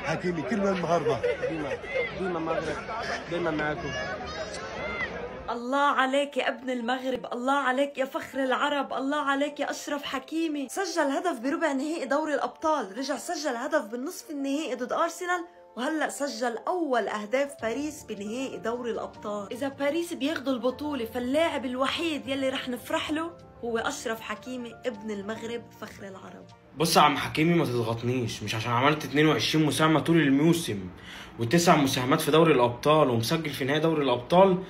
حكيمي كلنا المغاربه. ديما مغرب، ديما معاكم. الله عليك يا ابن المغرب، الله عليك يا فخر العرب، الله عليك يا أشرف حكيمي. سجل هدف بربع نهائي دوري الأبطال، رجع سجل هدف بالنصف النهائي ضد أرسنال، وهلأ سجل أول أهداف باريس بنهائي دوري الأبطال. إذا باريس بياخدوا البطولة فاللاعب الوحيد يلي رح نفرح له هو أشرف حكيمي ابن المغرب فخر العرب. بص يا عم حكيمي، ما تضغطنيش. مش عشان عملت 22 مساهمة طول الموسم و9 مساهمات في دوري الأبطال ومسجل في نهائي دوري الأبطال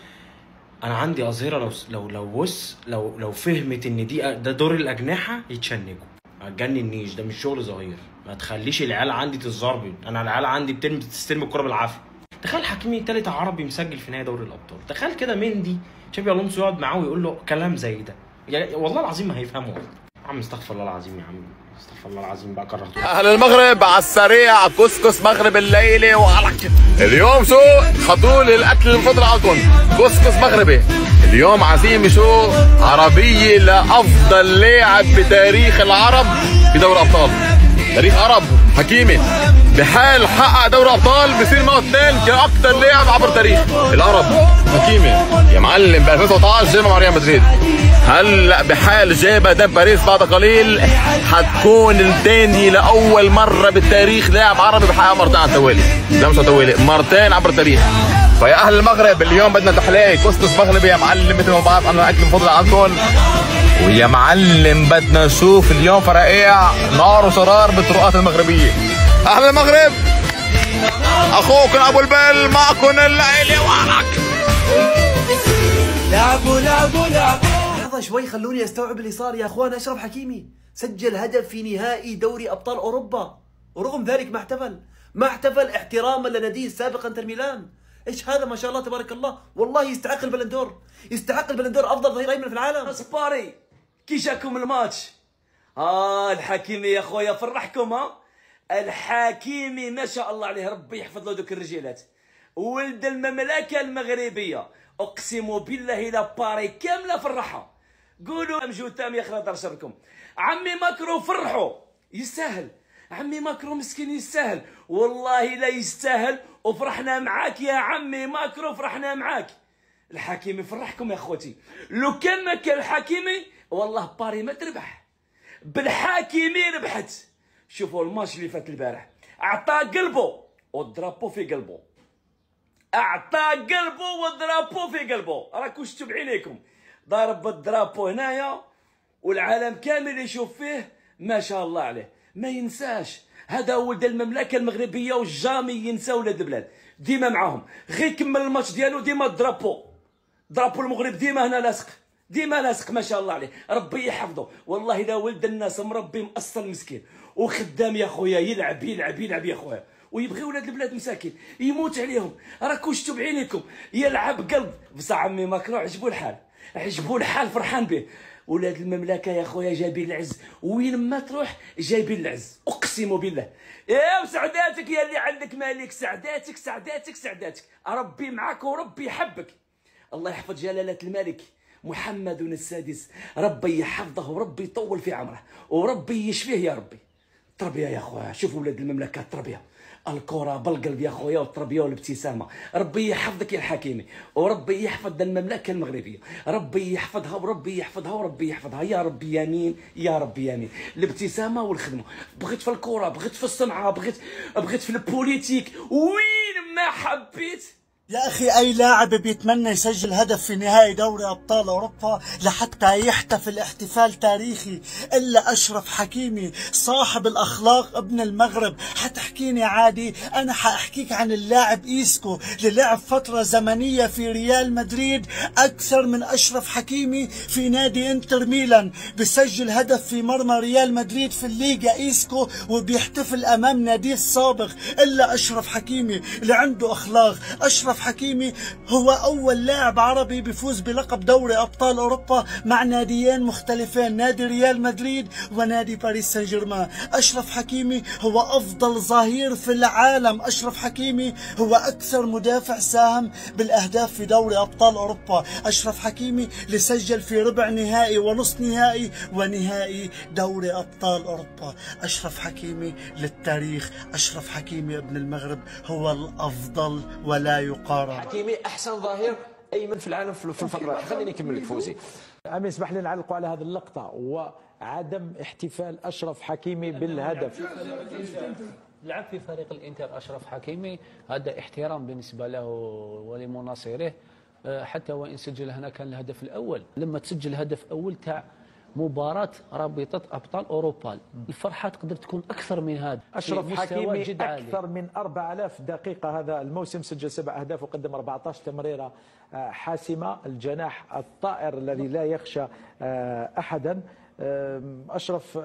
انا عندي اظهره لو فهمت ان ده دور الاجنحه يتشنجوا. ما تجننيش، ده مش شغل صغير. ما تخليش العيال عندي تتزربن. انا العيال عندي بتستلم الكره بالعافيه. تخيل حكيمي تالت عربي مسجل في نهائي دوري الابطال. تخيل كده مندي شافي الونسو يقعد معاه ويقول له كلام زي ده. يعني والله العظيم ما هيفهموا. يا عم استغفر الله العظيم، يا عم استغفر الله العظيم بقى كرهته. اهل المغرب على السريع، كسكس مغرب الليلي وعلى كده. اليوم شو خطوا لي الاكل المفضل عندكم، كسكس مغربي. اليوم عزيمه شو عربيه لافضل لاعب بتاريخ العرب في دوري الابطال. تاريخ عرب حكيمي بحال حقق دوري ابطال بصير معه اثنين كاكثر لاعب عبر تاريخ العرب. حكيمي يا معلم ب 2019 جابها مع ريال مدريد، هلا بحال جابها قدام باريس بعد قليل حتكون الثاني لاول مره بالتاريخ لاعب عربي بحقق مرتين على التوالي. لا مش على التوالي، مرتين عبر التاريخ. فيا اهل المغرب اليوم بدنا تحليه كسكس مغربي يا معلم، مثل ما بعرف انا الاكل المفضل عندكم. ويا معلم بدنا نشوف اليوم فرقيع نار وشرار بالطرقات المغربيه. اهل المغرب اخوكم ابو البل معكم الليله وعلك. لعبوا لحظه شوي خلوني استوعب اللي صار يا اخوان. اشرف حكيمي سجل هدف في نهائي دوري ابطال اوروبا، ورغم ذلك ما احتفل احتراما لناديه السابق انتر ميلان. ايش هذا؟ ما شاء الله تبارك الله، والله يستحق البلندور، يستحق البلندور افضل ظهير ايمن في العالم. سباري كي جاكم الماتش؟ الحكيمي يا خويا فرحكم. الحكيمي ما شاء الله عليه، ربي يحفظ له دوك الرجالات، ولد المملكه المغربيه. اقسم بالله الى باري كامله فرحها. قولوا امجود تام يا خلا دار شركم. عمي ماكرو فرحوا، يستاهل. عمي ماكرو مسكين يستاهل، والله لا يستاهل. وفرحنا معاك يا عمي ماكرو، فرحنا معاك. الحكيمي فرحكم يا اخوتي. لو كان ما كان الحكيمي والله باري ما تربح. بالحكيمي ربحت. شوفوا الماتش اللي فات البارح، اعطى قلبه والدرابو في قلبه، اعطى قلبه والدرابو في قلبه. راكم شفتوا بعينيكم، ضرب الدرابو هنايا والعالم كامل يشوف فيه. ما شاء الله عليه، ما ينساش. هذا ولد المملكه المغربيه وجامي ينسى ولاد البلاد، ديما معاهم. غير يكمل الماتش ديالو ديما درابو المغرب ديما هنا لاصق، ديما لاصق. ما شاء الله عليه، ربي يحفظه. والله الا ولد الناس مربي مأصل مسكين وخدام يا خويا، يلعب يا خويا، ويبغي ولاد البلاد مساكين يموت عليهم. راكم شفتوا بعينيكم، يلعب قلب. بصح عمي ماكرو عجبو الحال، فرحان به. ولاد المملكه يا خويا جايبين العز، وين ما تروح جايبين العز، اقسم بالله. يا سعداتك يا اللي عندك مالك، سعداتك. ربي معك وربي يحبك. الله يحفظ جلاله الملك محمد السادس، ربي يحفظه وربي يطول في عمره وربي يشفيه يا ربي. التربيه يا خويا، شوفوا ولاد المملكه التربيه، الكره بالقلب يا خويا، والتربيه والابتسامه. ربي يحفظك يا الحكيمي، وربي يحفظ المملكه المغربيه، ربي يحفظها وربي يحفظها يا ربي. يمين يا ربي يمين. الابتسامه والخدمه، بغيت في الكره، بغيت في الصنعه، بغيت في البوليتيك، وين ما حبيت. يا أخي أي لاعب بيتمنى يسجل هدف في نهائي دوري أبطال أوروبا لحتى يحتفل احتفال تاريخي إلا أشرف حكيمي صاحب الأخلاق ابن المغرب. حتحكيني عادي، أنا حأحكيك عن اللاعب إيسكو اللي لعب فترة زمنية في ريال مدريد أكثر من أشرف حكيمي في نادي إنتر ميلان. بسجل هدف في مرمى ريال مدريد في الليغا إيسكو، وبيحتفل أمام ناديه السابق. إلا أشرف حكيمي اللي عنده أخلاق. أشرف أشرف حكيمي هو أول لاعب عربي بيفوز بلقب دوري أبطال أوروبا مع ناديين مختلفين، نادي ريال مدريد ونادي باريس سان جيرمان. أشرف حكيمي هو أفضل ظهير في العالم. أشرف حكيمي هو أكثر مدافع ساهم بالأهداف في دوري أبطال أوروبا. أشرف حكيمي اللي سجل في ربع نهائي ونصف نهائي ونهائي دوري أبطال أوروبا. أشرف حكيمي للتاريخ. أشرف حكيمي ابن المغرب هو الأفضل ولا يقارن. حكيمي أحسن ظهير أيمن في العالم في الفترة. خليني أكمل لك فوزي. أمين اسمح لي نعلقوا على هذه اللقطة وعدم احتفال أشرف حكيمي بالهدف. لعب في فريق الانتر أشرف حكيمي، هذا احترام بالنسبة له ولمناصره، حتى وإن سجل هنا كان الهدف الأول. لما تسجل هدف أول تاع مباراة رابطة أبطال أوروبا، الفرحة تقدر تكون أكثر من هذا. أشرف حكيمي أكثر من 4000 دقيقة هذا الموسم، سجل 7 أهداف وقدم 14 تمريرة حاسمة. الجناح الطائر الذي لا يخشى أحدا. أشرف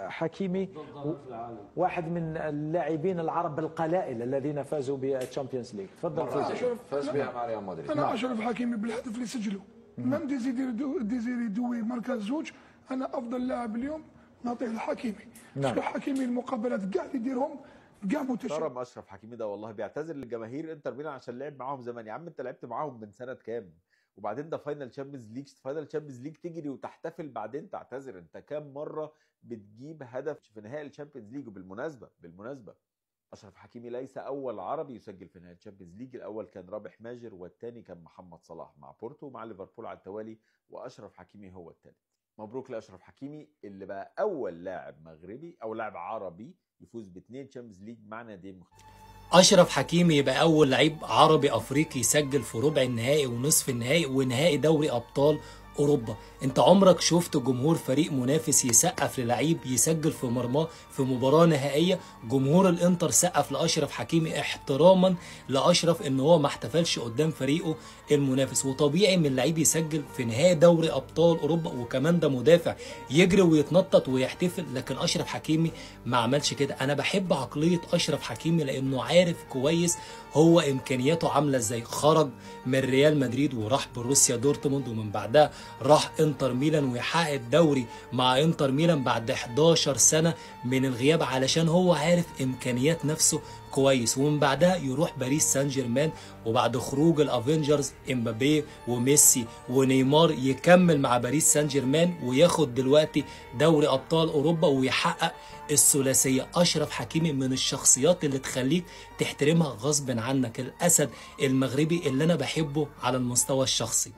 حكيمي واحد من اللاعبين العرب القلائل الذين فازوا بالتشامبيونز ليج. تفضل فوزي. فاز بها مع ريال مدريد. أنا أشرف حكيمي بالهدف اللي سجله مام ديزيري دوي مركز زوج. أنا أفضل لاعب اليوم نعطيه الحكيمي. نعم. حكيمي المقابلات كاع اللي يديرهم كاع متشابه. محترم اشرف حكيمي ده والله، بيعتذر للجماهير انتر ميلان عشان لعب معاهم زمان. يا عم انت لعبت معاهم من سنه كام؟ وبعدين ده فاينل تشامبيونز ليج، فاينل تشامبيونز ليج تجري وتحتفل بعدين تعتذر؟ انت كام مره بتجيب هدف في نهائي الشامبيونز ليج؟ وبالمناسبه اشرف حكيمي ليس اول عربي يسجل في نهائي الشامبيونز ليج. الاول كان رابح ماجر والثاني كان محمد صلاح مع بورتو ومع ليفربول على التوالي، واشرف حكيمي هو الثالث. مبروك لاشرف حكيمي اللي بقى اول لاعب مغربي او لاعب عربي يفوز باثنين تشامبيونز ليج مع ناديين مختلفين. أشرف حكيمي يبقى أول لعيب عربي أفريقي يسجل في ربع النهائي ونصف النهائي ونهائي دوري أبطال أوروبا. أنت عمرك شفت جمهور فريق منافس يسقف للعيب يسجل في مرماه في مباراة نهائية؟ جمهور الإنتر سقف لأشرف حكيمي احتراما لأشرف إن هو ما احتفلش قدام فريقه المنافس. وطبيعي من اللعيب يسجل في نهائي دوري أبطال أوروبا، وكمان ده مدافع يجري ويتنطط ويحتفل، لكن أشرف حكيمي ما عملش كده. أنا بحب عقلية أشرف حكيمي لأنه عارف كويس هو إمكانياته عاملة إزاي. خرج من ريال مدريد وراح بروسيا دورتموند، ومن بعدها راح انتر ميلان ويحقق الدوري مع انتر ميلان بعد 11 سنة من الغياب، علشان هو عارف امكانيات نفسه كويس. ومن بعدها يروح باريس سان جيرمان، وبعد خروج الافنجرز امبابي وميسي ونيمار يكمل مع باريس سان جيرمان وياخد دلوقتي دوري ابطال اوروبا ويحقق الثلاثيه. اشرف حكيمي من الشخصيات اللي تخليك تحترمها غصب عنك، الاسد المغربي اللي انا بحبه على المستوى الشخصي.